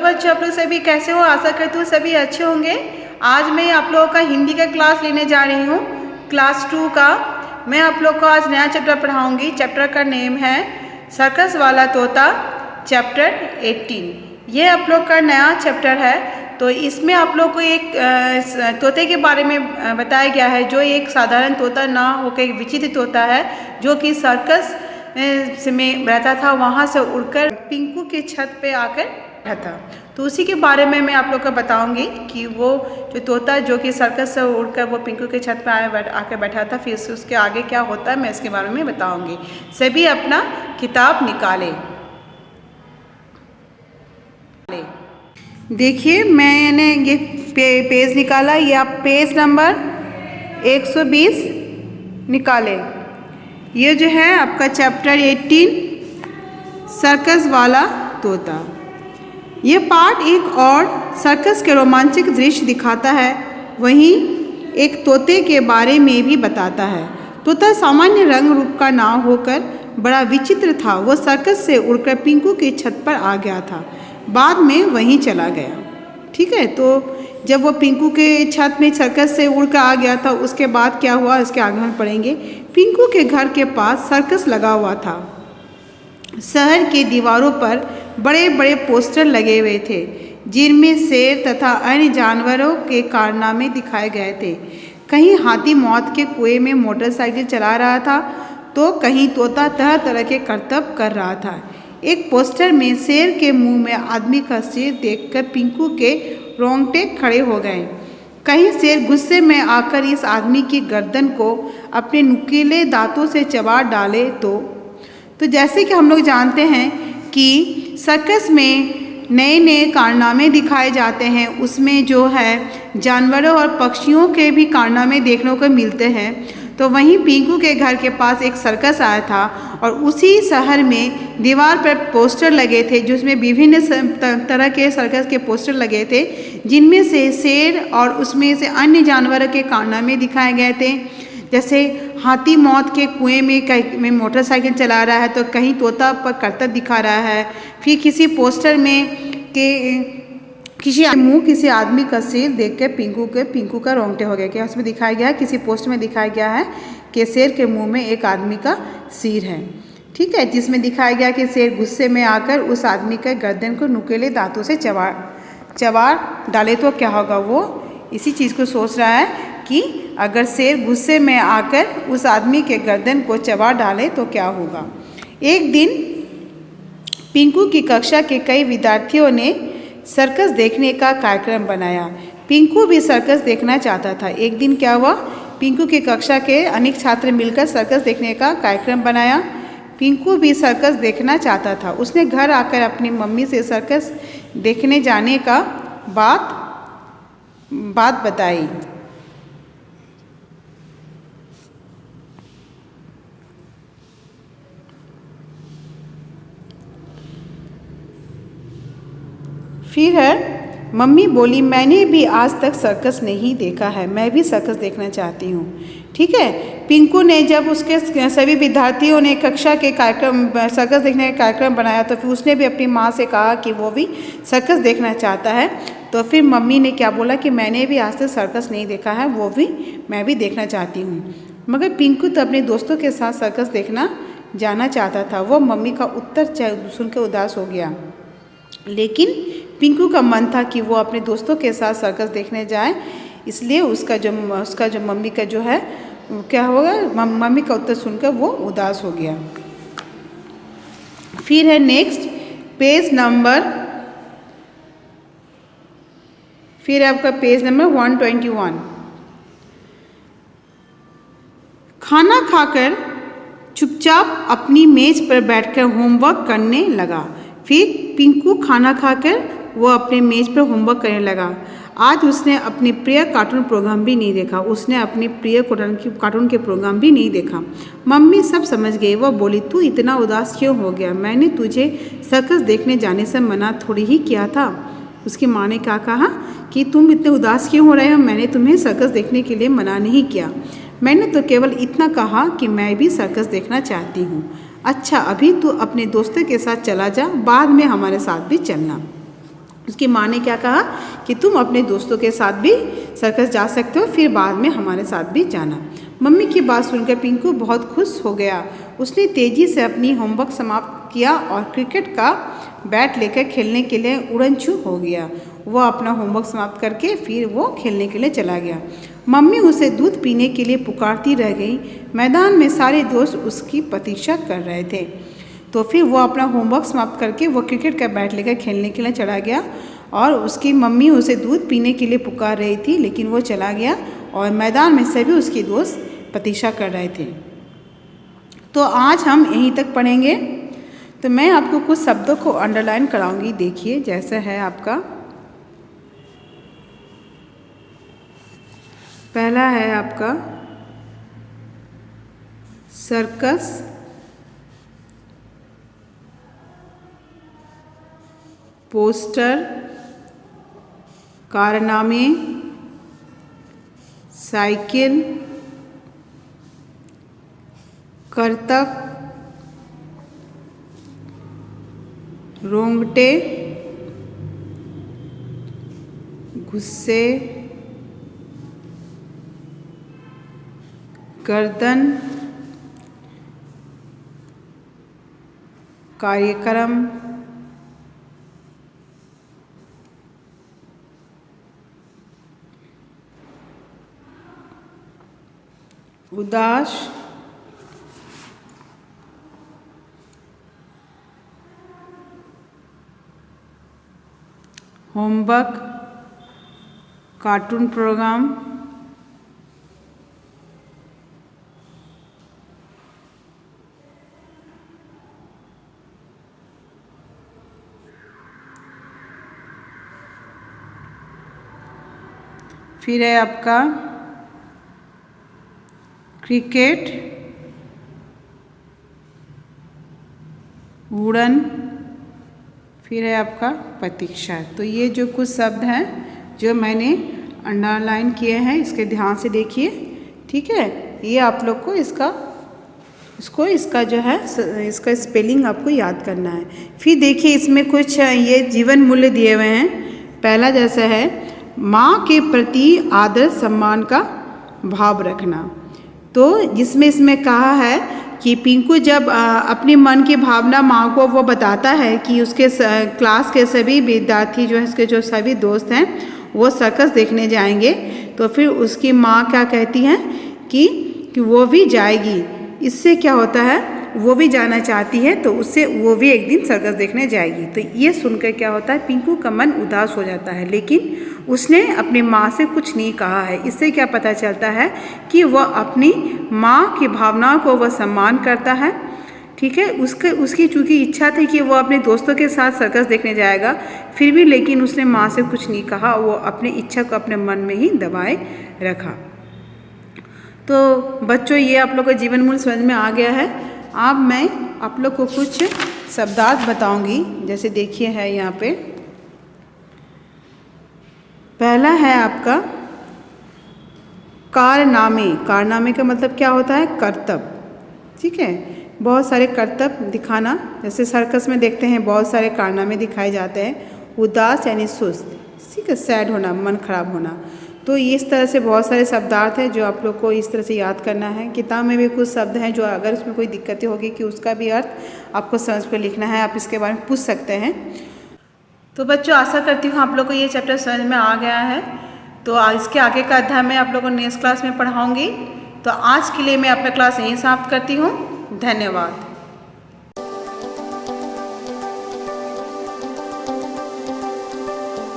बच्चों, आप लोग सभी कैसे हो? आशा करती हूँ सभी अच्छे होंगे। आज मैं आप लोगों का हिंदी का क्लास लेने जा रही हूँ, क्लास 2 का। मैं आप लोग को आज नया चैप्टर पढ़ाऊँगी। चैप्टर का नेम है सर्कस वाला तोता, चैप्टर 18। ये आप लोग का नया चैप्टर है। तो इसमें आप लोग को एक तोते के बारे में बताया गया है, जो एक साधारण तोता ना होकर एक विचित्र तोता है, जो कि सर्कस में रहता था। वहाँ से उड़कर पिंकू के छत पे आकर रहता। तो उसी के बारे में मैं आप लोग को बताऊंगी कि वो जो तोता जो कि सर्कस से उड़कर वो पिंकू के छत पे आकर बैठा था, फिर उसके आगे क्या होता है मैं इसके बारे में बताऊंगी। सभी अपना किताब निकालें। देखिए मैंने ये पेज निकाला। ये आप पेज नंबर 120 निकालें। ये जो है आपका चैप्टर 18 सर्कस वाला तोता। ये पार्ट एक और सर्कस के रोमांचक दृश्य दिखाता है, वहीं एक तोते के बारे में भी बताता है। तोता सामान्य रंग रूप का ना होकर बड़ा विचित्र था। वो सर्कस से उड़कर पिंकू की छत पर आ गया था, बाद में वहीं चला गया। ठीक है, तो जब वो पिंकू के छत में सर्कस से उड़कर आ गया था, उसके बाद क्या हुआ इसके आगे हम पढ़ेंगे। पिंकू के घर के पास सर्कस लगा हुआ था। शहर के दीवारों पर बड़े बड़े पोस्टर लगे हुए थे, जिनमें शेर तथा अन्य जानवरों के कारनामे दिखाए गए थे। कहीं हाथी मौत के कुएं में मोटरसाइकिल चला रहा था, तो कहीं तोता तरह तरह के करतब कर रहा था। एक पोस्टर में शेर के मुंह में आदमी का सिर देखकर पिंकू के रोंगटे खड़े हो गए। कहीं शेर गुस्से में आकर इस आदमी की गर्दन को अपने नुकीले दांतों से चबा डाले तो जैसे कि हम लोग जानते हैं कि सर्कस में नए नए कारनामे दिखाए जाते हैं। उसमें जो है जानवरों और पक्षियों के भी कारनामे देखने को मिलते हैं। तो वहीं पिंकू के घर के पास एक सर्कस आया था और उसी शहर में दीवार पर पोस्टर लगे थे, जिसमें विभिन्न तरह के सर्कस के पोस्टर लगे थे, जिनमें से शेर और उसमें से अन्य जानवरों के कारनामे दिखाए गए थे। जैसे हाथी मौत के कुएं में मोटरसाइकिल चला रहा है, तो कहीं तोता पर करतब दिखा रहा है। फिर किसी पोस्टर में किसी आदमी का सिर देखकर पिंकू का रोंगटे हो गया। क्या उसमें दिखाया गया है, किसी पोस्ट में दिखाया गया है कि शेर के मुंह में एक आदमी का सिर है। ठीक है, जिसमें दिखाया गया कि शेर गुस्से में आकर उस आदमी के गर्दन को नुकीले दांतों से चबा डाले तो क्या होगा। वो इसी चीज़ को सोच रहा है कि अगर शेर गुस्से में आकर उस आदमी के गर्दन को चबा डाले तो क्या होगा। एक दिन पिंकू की कक्षा के कई विद्यार्थियों ने सर्कस देखने का कार्यक्रम बनाया। पिंकू भी सर्कस देखना चाहता था। एक दिन क्या हुआ, पिंकू की कक्षा के अनेक छात्र मिलकर सर्कस देखने का कार्यक्रम बनाया। पिंकू भी सर्कस देखना चाहता था। उसने घर आकर अपनी मम्मी से सर्कस देखने जाने का बात बताई। फिर है मम्मी बोली, मैंने भी आज तक सर्कस नहीं देखा है, मैं भी सर्कस देखना चाहती हूँ। ठीक है, पिंकू ने जब उसके सभी विद्यार्थियों ने कक्षा के सर्कस देखने का कार्यक्रम बनाया, तो फिर उसने भी अपनी माँ से कहा कि वो भी सर्कस देखना चाहता है। तो फिर मम्मी ने क्या बोला कि मैंने भी आज तक सर्कस नहीं देखा है, मैं भी देखना चाहती हूँ। मगर पिंकू तो अपने दोस्तों के साथ सर्कस देखना जाना चाहता था। वो मम्मी का उत्तर सुनकर उदास हो गया, लेकिन पिंकू का मन था कि वो अपने दोस्तों के साथ सर्कस देखने जाए। इसलिए उसका जो मम्मी का जो है क्या होगा, मम्मी का उत्तर सुनकर वो उदास हो गया। फिर है नेक्स्ट पेज नंबर, फिर आपका पेज नंबर 121। खाना खाकर चुपचाप अपनी मेज पर बैठकर होमवर्क करने लगा। फिर पिंकू खाना खाकर वो अपने मेज पर होमवर्क करने लगा। आज उसने अपनी प्रिय कार्टून प्रोग्राम भी नहीं देखा। उसने अपनी प्रिय कार्टून के प्रोग्राम भी नहीं देखा। मम्मी सब समझ गई। वो बोली, तू इतना उदास क्यों हो गया? मैंने तुझे सर्कस देखने जाने से मना थोड़ी ही किया था। उसकी माँ ने क्या कहा कि तुम इतने उदास क्यों हो रहे हो? मैंने तुम्हें सर्कस देखने के लिए मना नहीं किया। मैंने तो केवल इतना कहा कि मैं भी सर्कस देखना चाहती हूँ। अच्छा, अभी तू अपने दोस्तों के साथ चला जा, बाद में हमारे साथ भी चलना। उसकी माँ ने क्या कहा कि तुम अपने दोस्तों के साथ भी सर्कस जा सकते हो, फिर बाद में हमारे साथ भी जाना। मम्मी की बात सुनकर पिंकू बहुत खुश हो गया। उसने तेज़ी से अपनी होमवर्क समाप्त किया और क्रिकेट का बैट लेकर खेलने के लिए उड़नछू हो गया। वह अपना होमवर्क समाप्त करके फिर वो खेलने के लिए चला गया। मम्मी उसे दूध पीने के लिए पुकारती रह गई। मैदान में सारे दोस्त उसकी प्रतीक्षा कर रहे थे। तो फिर वो अपना होमवर्क समाप्त करके वो क्रिकेट का बैट लेकर खेलने के लिए चला गया और उसकी मम्मी उसे दूध पीने के लिए पुकार रही थी, लेकिन वो चला गया और मैदान में सभी उसके दोस्त प्रतीक्षा कर रहे थे। तो आज हम यहीं तक पढ़ेंगे। तो मैं आपको कुछ शब्दों को अंडरलाइन कराऊंगी। देखिए जैसा है आपका, पहला है आपका सर्कस, पोस्टर, कारनामे, साइकिल, करतब, रोंगटे, गुस्से, गर्दन, कार्यक्रम, उदास, होमवर्क, कार्टून प्रोग्राम, फिर है आपका क्रिकेट, उड़न, फिर है आपका प्रतीक्षा। तो ये जो कुछ शब्द हैं जो मैंने अंडरलाइन किए हैं, इसके ध्यान से देखिए, ठीक है। ये आप लोग को इसका जो है इसका स्पेलिंग आपको याद करना है। फिर देखिए इसमें कुछ ये जीवन मूल्य दिए हुए हैं। पहला जैसा है, माँ के प्रति आदर सम्मान का भाव रखना। तो जिसमें इसमें कहा है कि पिंकू जब अपने मन की भावना माँ को वो बताता है कि उसके क्लास के सभी विद्यार्थी जो है, उसके जो सभी दोस्त हैं वो सर्कस देखने जाएंगे, तो फिर उसकी माँ क्या कहती हैं कि वो भी जाएगी। इससे क्या होता है, वो भी जाना चाहती है, तो उससे वो भी एक दिन सर्कस देखने जाएगी। तो ये सुनकर क्या होता है, पिंकू का मन उदास हो जाता है, लेकिन उसने अपनी माँ से कुछ नहीं कहा है। इससे क्या पता चलता है कि वह अपनी माँ की भावनाओं को वह सम्मान करता है, ठीक है। उसकी चूँकि इच्छा थी कि वो अपने दोस्तों के साथ सर्कस देखने जाएगा, फिर भी लेकिन उसने माँ से कुछ नहीं कहा, वो अपनी इच्छा को अपने मन में ही दबाए रखा। तो बच्चों, ये आप लोग का जीवन मूल्य समझ में आ गया है। अब मैं आप लोग को कुछ शब्दार्थ बताऊंगी। जैसे देखिए है यहाँ पे, पहला है आपका कारनामे। कारनामे का मतलब क्या होता है, कर्तव्य, ठीक है। बहुत सारे कर्तव्य दिखाना, जैसे सर्कस में देखते हैं बहुत सारे कारनामे दिखाए जाते हैं। उदास यानी सुस्त, ठीक है, सैड होना, मन खराब होना। तो इस तरह से बहुत सारे शब्दार्थ हैं जो आप लोग को इस तरह से याद करना है। किताब में भी कुछ शब्द हैं जो अगर उसमें कोई दिक्कतें होगी कि उसका भी अर्थ आपको समझ कर लिखना है, आप इसके बारे में पूछ सकते हैं। तो बच्चों, आशा करती हूँ आप लोग को ये चैप्टर समझ में आ गया है। तो इसके आगे का अध्याय मैं आप लोगों को नेक्स्ट क्लास में पढ़ाऊँगी। तो आज के लिए मैं अपना क्लास यहीं समाप्त करती हूँ। धन्यवाद।